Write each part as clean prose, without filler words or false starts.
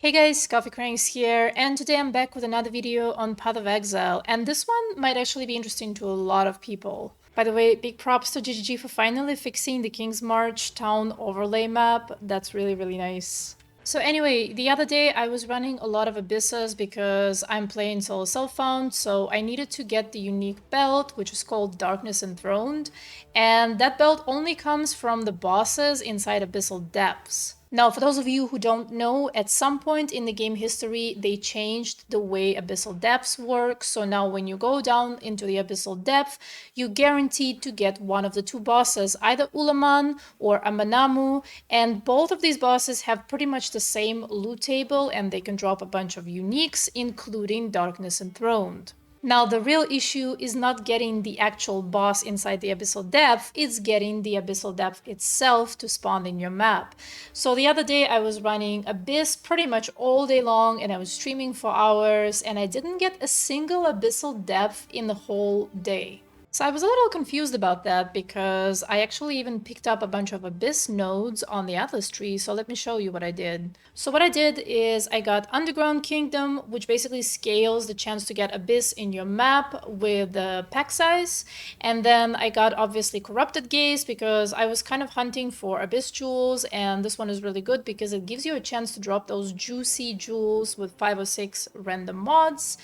Hey guys, Coffee Cranks here, and today I'm back with another video on Path of Exile, and this one might actually be interesting to a lot of people. By the way, big props to GGG for finally fixing the King's March town overlay map. That's really nice. So anyway, the other day I was running a lot of Abysses because I'm playing solo self-found, so I needed to get the unique belt, which is called Darkness Enthroned, and that belt only comes from the bosses inside Abyssal Depths. Now, for those of you who don't know, at some point in the game history, they changed the way Abyssal Depths work. So now when you go down into the Abyssal Depth, you're guaranteed to get one of the two bosses, either Ulaman or Amanamu. And both of these bosses have pretty much the same loot table, and they can drop a bunch of uniques, including Darkness Enthroned. Now, the real issue is not getting the actual boss inside the Abyssal Depth, it's getting the Abyssal Depth itself to spawn in your map. So the other day I was running Abyss pretty much all day long and I was streaming for hours and I didn't get a single Abyssal Depth in the whole day. So I was a little confused about that because I actually even picked up a bunch of Abyss nodes on the Atlas tree, so let me show you what I did. So what I did is I got Underground Kingdom, which basically scales the chance to get Abyss in your map with the pack size, and then I got obviously Corrupted Gaze because I was kind of hunting for Abyss jewels, and this one is really good because it gives you a chance to drop those juicy jewels with 5 or 6 random mods.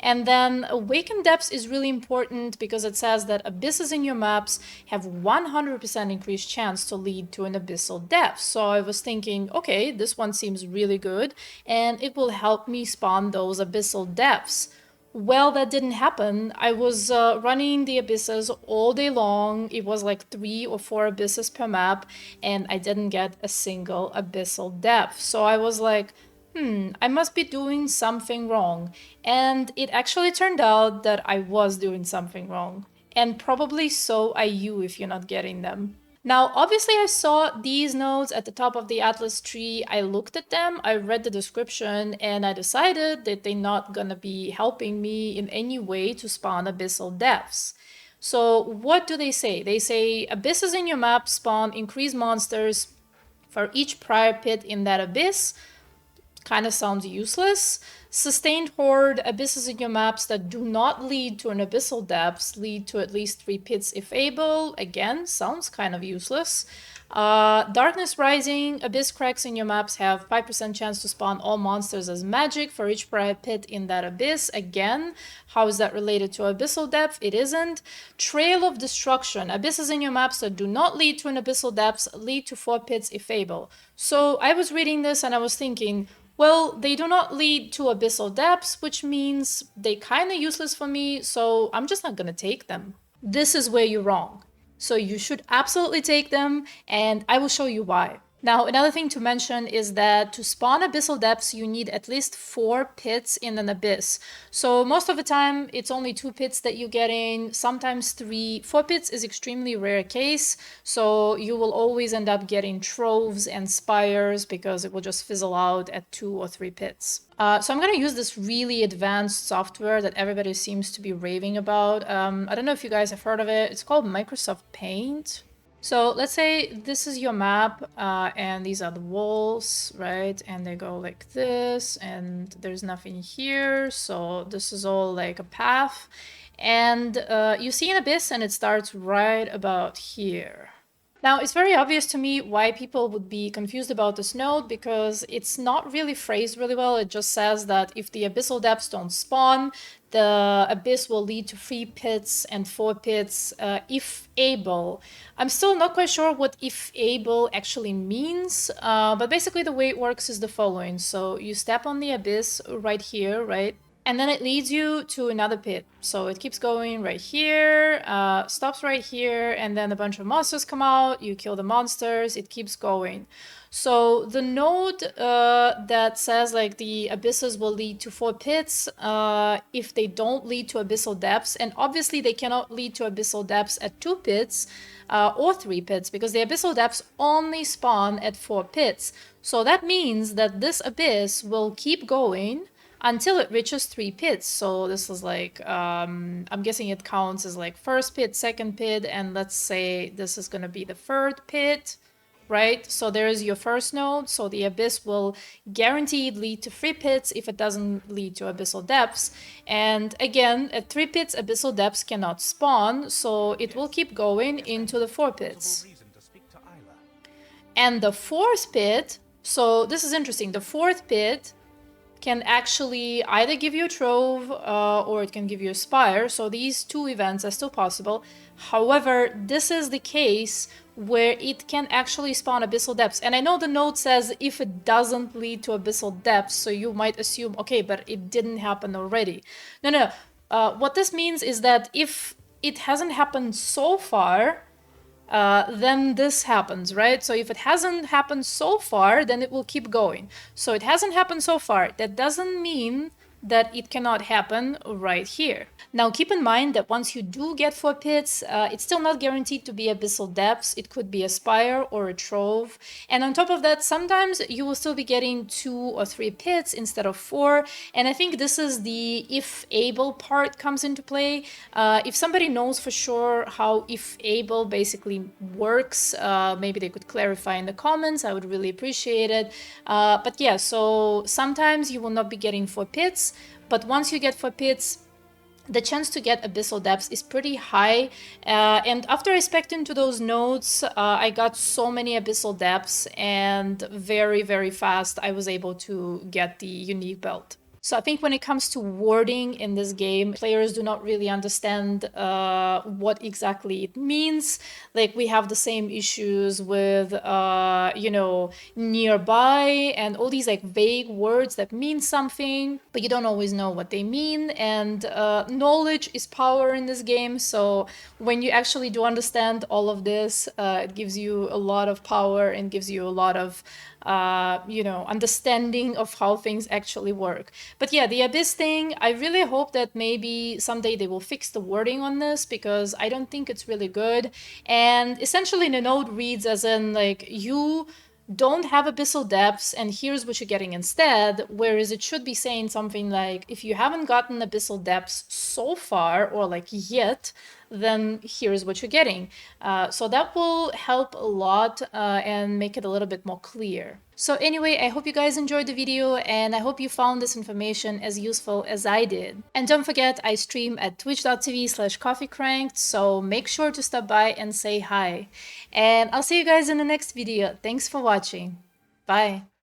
And then Awakened Depths is really important because it says that abysses in your maps have 100% increased chance to lead to an Abyssal Depth. So I was thinking, okay, this one seems really good and it will help me spawn those Abyssal Depths. Well, that didn't happen. I was running the abysses all day long. It was like 3 or 4 abysses per map and I didn't get a single Abyssal Depth. So I was like, I must be doing something wrong. And it actually turned out that I was doing something wrong. And probably so are you if you're not getting them. Now, obviously I saw these nodes at the top of the Atlas tree. I looked at them, I read the description, and I decided that they're not gonna be helping me in any way to spawn Abyssal Depths. So what do they say? They say abysses in your map spawn increased monsters for each prior pit in that abyss. Kind of sounds useless. Sustained Horde, abysses in your maps that do not lead to an Abyssal Depths lead to at least 3 pits if able. Again, sounds kind of useless. Darkness Rising, abyss cracks in your maps have 5% chance to spawn all monsters as magic for each prior pit in that abyss. Again, how is that related to Abyssal Depth? It isn't. Trail of Destruction, abysses in your maps that do not lead to an Abyssal Depths lead to 4 pits if able. So I was reading this and I was thinking, well, they do not lead to Abyssal Depths, which means they kind of useless for me, so I'm just not gonna take them. This is where you're wrong. So you should absolutely take them, and I will show you why. Now, another thing to mention is that to spawn Abyssal Depths, you need at least 4 pits in an abyss. So most of the time, it's only 2 pits that you get in, sometimes 3. 4 pits is extremely rare case, so you will always end up getting troves and spires because it will just fizzle out at 2 or 3 pits. So I'm going to use this really advanced software that everybody seems to be raving about. I don't know if you guys have heard of it. It's called Microsoft Paint. So let's say this is your map and these are the walls, right? And they go like this and there's nothing here. So this is all like a path. And you see an abyss and it starts right about here. Now, it's very obvious to me why people would be confused about this node because it's not really phrased really well. It just says that if the Abyssal Depths don't spawn, the abyss will lead to 3 pits and 4 pits if able. I'm still not quite sure what if able actually means, but basically the way it works is the following. So you step on the abyss right here, right? And then it leads you to another pit. So it keeps going right here, stops right here, and then a bunch of monsters come out, you kill the monsters, it keeps going. So the node that says like the abysses will lead to 4 pits if they don't lead to Abyssal Depths, and obviously they cannot lead to Abyssal Depths at 2 pits or 3 pits because the Abyssal Depths only spawn at 4 pits. So that means that this abyss will keep going until it reaches 3 pits. So this is like, I'm guessing it counts as like first pit, second pit, and let's say this is gonna be the third pit. right? So there's your first node. So the Abyss will guaranteed lead to 3 pits if it doesn't lead to Abyssal Depths. And again, at 3 pits, Abyssal Depths cannot spawn, so it will keep going into the 4 pits. And the 4th pit, so this is interesting, the 4th pit can actually either give you a trove or it can give you a spire. So these 2 events are still possible. However, this is the case where it can actually spawn Abyssal Depths. And I know the note says if it doesn't lead to Abyssal Depths, so you might assume, okay, but it didn't happen already. No. What this means is that if it hasn't happened so far, then this happens, right? So if it hasn't happened so far, then it will keep going. So it hasn't happened so far. That doesn't mean that it cannot happen right here. Now keep in mind that once you do get 4 pits, it's still not guaranteed to be Abyssal Depths. It could be a Spire or a Trove. And on top of that, sometimes you will still be getting 2 or 3 pits instead of 4. And I think this is the if able part comes into play. If somebody knows for sure how if able basically works, maybe they could clarify in the comments. I would really appreciate it. But yeah, so sometimes you will not be getting 4 pits. But once you get 4 pits, the chance to get Abyssal Depths is pretty high. And after I spec'd into those nodes, I got so many Abyssal Depths, and very, very fast I was able to get the unique belt. So I think when it comes to wording in this game, players do not really understand what exactly it means. Like we have the same issues with, nearby and all these like vague words that mean something, but you don't always know what they mean. And knowledge is power in this game. So when you actually do understand all of this, it gives you a lot of power and gives you a lot of understanding of how things actually work. But yeah, the Abyss thing, I really hope that maybe someday they will fix the wording on this, because I don't think it's really good. And essentially the node reads as in like, you don't have Abyssal Depths and here's what you're getting instead, whereas it should be saying something like, if you haven't gotten Abyssal Depths so far or like yet, then here's what you're getting. So that will help a lot and make it a little bit more clear. So anyway, I hope you guys enjoyed the video and I hope you found this information as useful as I did. And don't forget, I stream at twitch.tv/coffeecranked, so make sure to stop by and say hi. And I'll see you guys in the next video. Thanks for watching. Bye.